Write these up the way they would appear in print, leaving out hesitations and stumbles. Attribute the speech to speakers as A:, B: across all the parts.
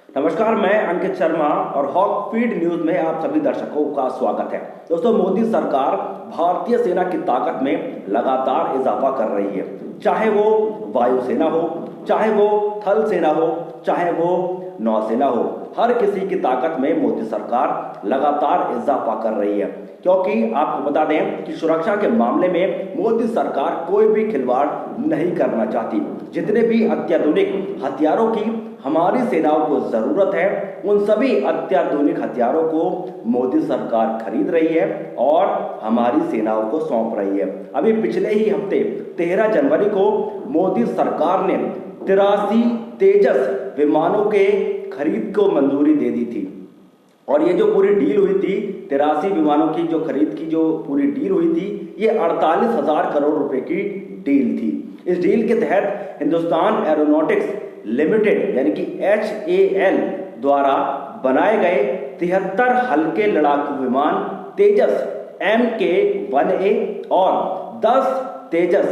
A: नमस्कार, मैं अंकित शर्मा और हॉक फीड न्यूज में आप सभी दर्शकों का स्वागत है। दोस्तों, मोदी सरकार भारतीय सेना की ताकत में लगातार इजाफा कर रही है। चाहे वो वायुसेना हो, चाहे वो थल सेना हो, चाहे वो नौसेना हो, हर किसी की ताकत में मोदी सरकार लगातार इजाफा कर रही है। क्योंकि आपको बता दें कि सुरक्षा के मामले में मोदी सरकार कोई भी खिलवाड़ नहीं करना चाहती। जितने भी अत्याधुनिक हथियारों की हमारी सेनाओं को जरूरत है, उन सभी अत्याधुनिक हथियारों को मोदी सरकार खरीद रही है और हमारी सेनाओं को सौंप रही है। अभी पिछले ही हफ्ते 13 जनवरी को मोदी सरकार ने 83 तेजस विमानों के खरीद को मंजूरी दे दी थी। और ये जो पूरी डील हुई थी, 83 विमानों की जो खरीद की जो पूरी डील हुई थी, ये 48,000 करोड़ रुपए की डील थी। इस डील के तहत हिंदुस्तान एरोनॉटिक्स लिमिटेड यानी कि HAL द्वारा बनाए गए 73 हल्के लड़ाकू विमान तेजस Mk-1A और 10 तेजस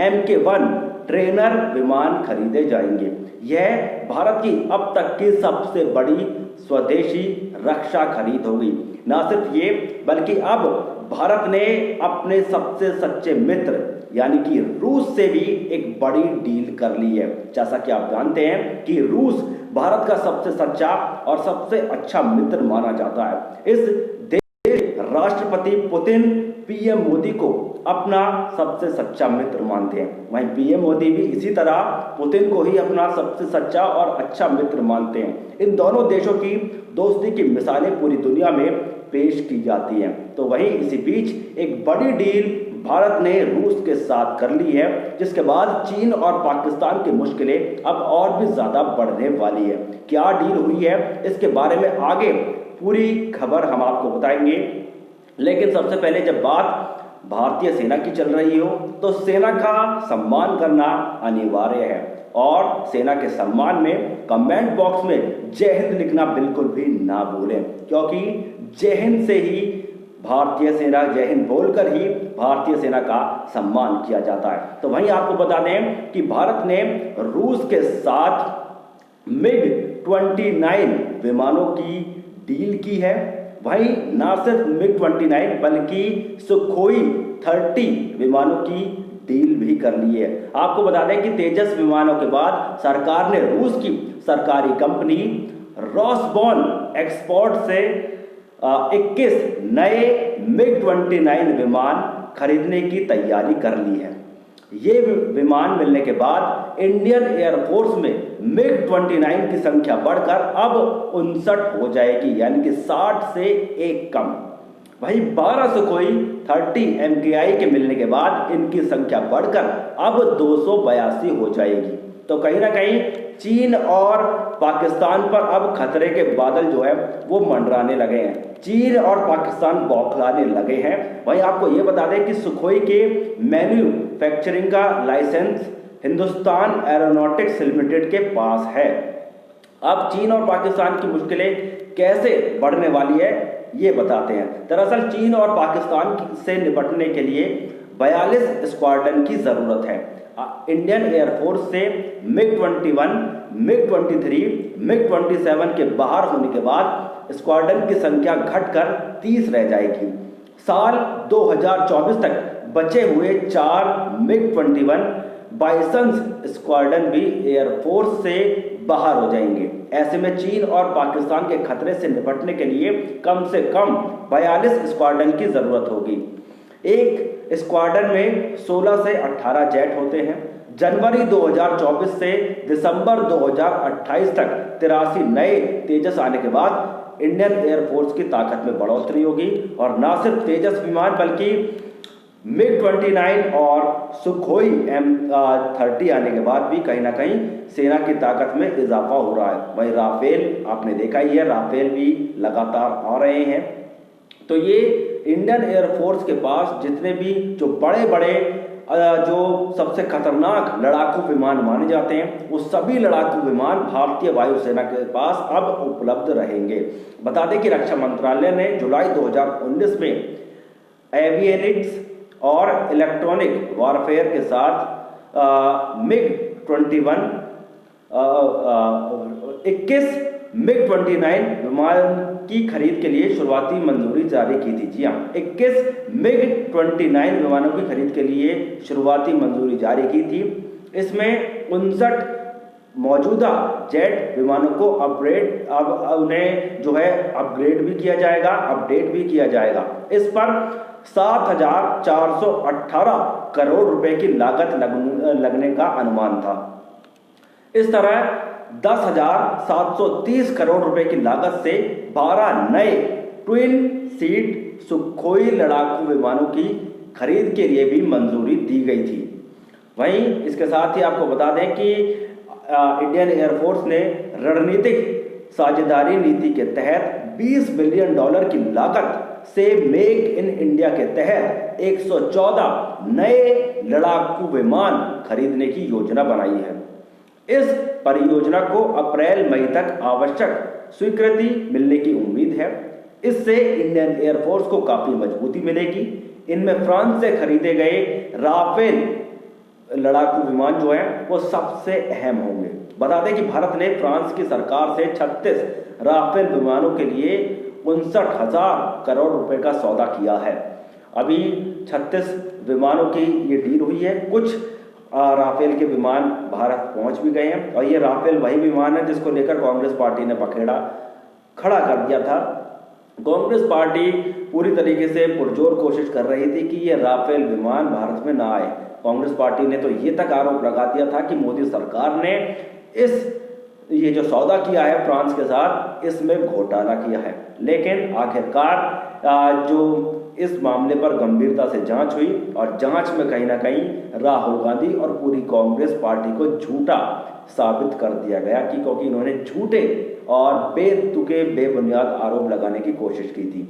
A: Mk-1 ट्रेनर विमान खरीदे जाएंगे। यह भारत की अब तक की सबसे बड़ी स्वदेशी रक्षा खरीद होगी। न सिर्फ ये, बल्कि अब भारत ने अपने सबसे सच्चे मित्र यानी कि रूस से भी एक बड़ी डील कर ली है। जैसा कि आप जानते हैं कि रूस भारत का सबसे सच्चा और सबसे अच्छा मित्र माना जाता है। इस देश राष्ट्रपति पुतिन PM मोदी को अपना सबसे सच्चा मित्र मानते हैं। वहीं PM मोदी भी इसी तरह पुतिन को ही अपना सबसे सच्चा और अच्छा मित्र मानते हैं। इन दोनों देशों की दोस्ती की मिसालें पूरी दुनिया में पेश की जाती हैं। तो वहीं इसी बीच एक बड़ी डील भारत ने रूस के साथ कर ली है, जिसके बाद चीन और पाकिस्तान की मुश्किलें अब और भी ज्यादा बढ़ने वाली है। क्या डील हुई है, इसके बारे में आगे पूरी खबर हम आपको बताएंगे। लेकिन सबसे पहले जब बात भारतीय सेना की चल रही हो, तो सेना का सम्मान करना अनिवार्य है और सेना के सम्मान में कमेंट बॉक्स में जय हिंद लिखना बिल्कुल भी ना भूलें, क्योंकि जय हिंद से ही भारतीय सेना, जय हिंद बोलकर ही भारतीय सेना का सम्मान किया जाता है। तो वहीं आपको बता दें कि भारत ने रूस के साथ MiG-29 विमानों की डील की है। वहीं न सिर्फ MiG-29 बल्कि सुखोई 30 विमानों की डील भी कर ली है। आपको बता दें कि तेजस विमानों के बाद सरकार ने रूस की सरकारी कंपनी रॉसबॉन एक्सपोर्ट से 21 नए MiG-29 विमान खरीदने की तैयारी कर ली है। ये विमान मिलने के बाद इंडियन एयरफोर्स में MiG-29 की संख्या बढ़कर अब 59 हो जाएगी, यानी कि 60 से एक कम। वहीं 12 सुखोई 30 MKI के मिलने के बाद इनकी संख्या बढ़कर अब 282 हो जाएगी। तो कहीं ना कहीं चीन और पाकिस्तान पर अब खतरे के बादल जो है वो मंडराने लगे हैं। चीन और पाकिस्तान बौखलाने लगे हैं। वहीं आपको ये बता दें कि सुखोई के मैन्युफैक्चरिंग का लाइसेंस हिंदुस्तान एरोनॉटिक्स लिमिटेड के पास है। अब चीन और पाकिस्तान की मुश्किलें कैसे बढ़ने वाली है, ये बताते हैं। दरअसल चीन और पाकिस्तान से निपटने के लिए 42 स्क्वाड्रन की जरूरत है। इंडियन एयरफोर्स से MiG-21, MiG-23, MiG-27 के बाहर होने के बाद स्क्वाड्रन की संख्या घटकर 30 रह जाएगी। साल 2024 तक बचे हुए 4 MiG-21 बाइसंस स्क्वाड्रन भी एयरफोर्स से बाहर हो जाएंगे। ऐसे में चीन और पाकिस्तान के खतरे से निपटने के लिए कम से कम 42 स्क्वाड्रन की जरूरत होगी। एक स्क्वाड्रन में 16 से 18 जेट होते हैं। जनवरी 2024 से दिसंबर 2028 तक 83 नए तेजस आने के बाद इंडियन एयरफोर्स की ताकत में बढ़ोतरी होगी। और न सिर्फ तेजस विमान बल्कि MiG-29 और सुखोई M30 आने के बाद भी कहीं ना कहीं सेना की ताकत में इजाफा हो रहा है। वहीं राफेल आपने देखा ही है, राफेल भी लगातार आ रहे हैं। तो ये इंडियन एयरफोर्स के पास जितने भी जो बड़े बड़े जो सबसे खतरनाक लड़ाकू विमान माने जाते हैं, वो सभी लड़ाकू विमान भारतीय वायुसेना के पास अब उपलब्ध रहेंगे। बता दें कि रक्षा मंत्रालय ने जुलाई 2019 में एवियनिक्स और इलेक्ट्रॉनिक वॉरफेयर के साथ MiG-21 21 MiG-29 विमान की खरीद के लिए शुरुआती मंजूरी जारी की थी। जी हाँ, 21 MiG-29 विमानों की खरीद के लिए शुरुआती मंजूरी जारी की थी। इसमें 59 मौजूदा जेट विमानों को अपग्रेड अब उन्हें जो है अपग्रेड भी किया जाएगा, अपडेट भी किया जाएगा। इस पर 7,418 करोड़ रुपए की लागत लगने का अनुमान था। इस तरह 10,730 करोड़ रुपए की लागत से 12 नए ट्विन सीट सुखोई लड़ाकू विमानों की खरीद के लिए भी मंजूरी दी गई थी। वहीं इसके साथ ही आपको बता दें कि इंडियन एयरफोर्स ने रणनीतिक साझेदारी नीति के तहत $20 बिलियन की लागत से मेक इन इंडिया के तहत 114 नए लड़ाकू विमान खरीदने की योजना बनाई है। इस परियोजना को अप्रैल मई तक आवश्यक स्वीकृति मिलने की उम्मीद है। इससे इंडियन एयरफोर्स को काफी मजबूती मिलेगी। इनमें फ्रांस से खरीदे गए राफेल लड़ाकू विमान जो है वो सबसे अहम होंगे। बता दें कि भारत ने फ्रांस की सरकार से 36 राफेल विमानों के लिए 59,000 करोड़ रुपए का सौदा किया है। अभी 36 विमानों की ये डील हुई है। कुछ राफेल के विमान भारत पहुंच भी गए हैं और ये राफेल वही विमान है जिसको लेकर कांग्रेस पार्टी ने बखेड़ा खड़ा कर दिया था। कांग्रेस पार्टी पूरी तरीके से पुरजोर कोशिश कर रही थी कि ये राफेल विमान भारत में ना आए। कांग्रेस पार्टी ने तो ये तक आरोप लगा दिया था कि मोदी सरकार ने ये जो सौदा किया है फ्रांस के साथ, इसमें घोटाला किया है। लेकिन आखिरकार जो इस मामले पर गंभीरता से जांच हुई और जांच में कहीं ना कहीं राहुल गांधी और पूरी कांग्रेस पार्टी को झूठा साबित कर दिया गया कि क्योंकि इन्होंने झूठे और बेतुके बेबुनियाद आरोप लगाने की कोशिश की थी।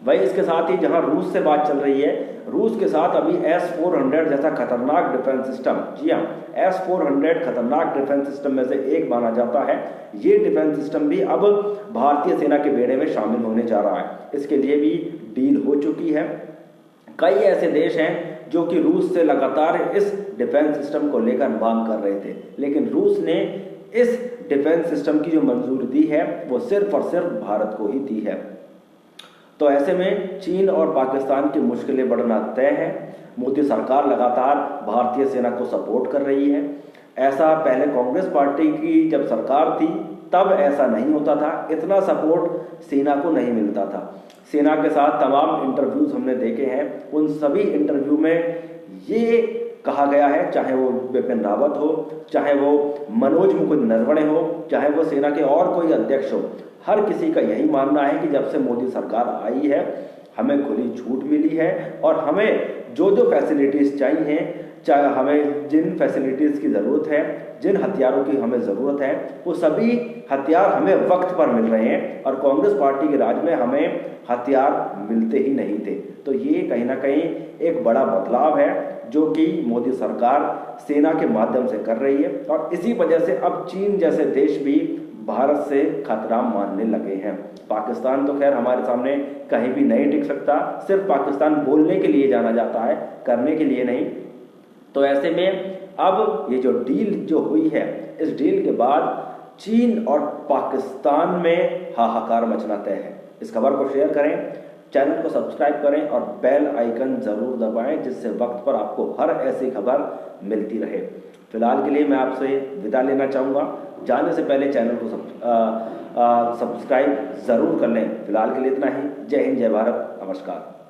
A: वही इसके साथ ही जहां रूस से बात चल रही है, रूस के साथ अभी S-400 जैसा खतरनाक डिफेंस सिस्टम, जी हाँ, S-400 खतरनाक डिफेंस सिस्टम में से एक माना जाता है। ये डिफेंस सिस्टम भी अब भारतीय सेना के बेड़े में शामिल होने जा रहा है। इसके लिए भी डील हो चुकी है। कई ऐसे देश हैं जो कि रूस से लगातार इस डिफेंस सिस्टम को लेकर मांग कर रहे थे, लेकिन रूस ने इस डिफेंस सिस्टम की जो मंजूरी दी है वो सिर्फ और सिर्फ भारत को ही दी है। तो ऐसे में चीन और पाकिस्तान की मुश्किलें बढ़ना तय है। मोदी सरकार लगातार भारतीय सेना को सपोर्ट कर रही है। ऐसा पहले कांग्रेस पार्टी की जब सरकार थी तब ऐसा नहीं होता था, इतना सपोर्ट सेना को नहीं मिलता था। सेना के साथ तमाम इंटरव्यूज हमने देखे हैं, उन सभी इंटरव्यू में ये कहा गया है, चाहे वो बिपिन रावत हो, चाहे वो मनोज मुकुंद नरवणे हो, चाहे वो सेना के और कोई अध्यक्ष हो, हर किसी का यही मानना है कि जब से मोदी सरकार आई है हमें खुली छूट मिली है और हमें जो जो फैसिलिटीज़ चाहिए, चाहे हमें जिन फैसिलिटीज़ की ज़रूरत है, जिन हथियारों की हमें ज़रूरत है, वो सभी हथियार हमें वक्त पर मिल रहे हैं और कांग्रेस पार्टी के राज में हमें हथियार मिलते ही नहीं थे। तो ये कहीं ना कहीं एक बड़ा बदलाव है जो कि मोदी सरकार सेना के माध्यम से कर रही है और इसी वजह से अब चीन जैसे देश भी भारत से खतरा मानने लगे हैं। पाकिस्तान तो खैर हमारे सामने कहीं भी नहीं टिक सकता, सिर्फ पाकिस्तान बोलने के लिए जाना जाता है, करने के लिए नहीं। तो ऐसे में अब ये जो डील जो हुई है, इस डील के बाद चीन और पाकिस्तान में हाहाकार मचना तय है। इस खबर को शेयर करें, चैनल को सब्सक्राइब करें और बेल आइकन जरूर दबाएं जिससे वक्त पर आपको हर ऐसी खबर मिलती रहे। फिलहाल के लिए मैं आपसे विदा लेना चाहूँगा। जाने से पहले चैनल को सब्सक्राइब जरूर कर लें। फिलहाल के लिए इतना ही। जय हिंद, जय भारत, नमस्कार।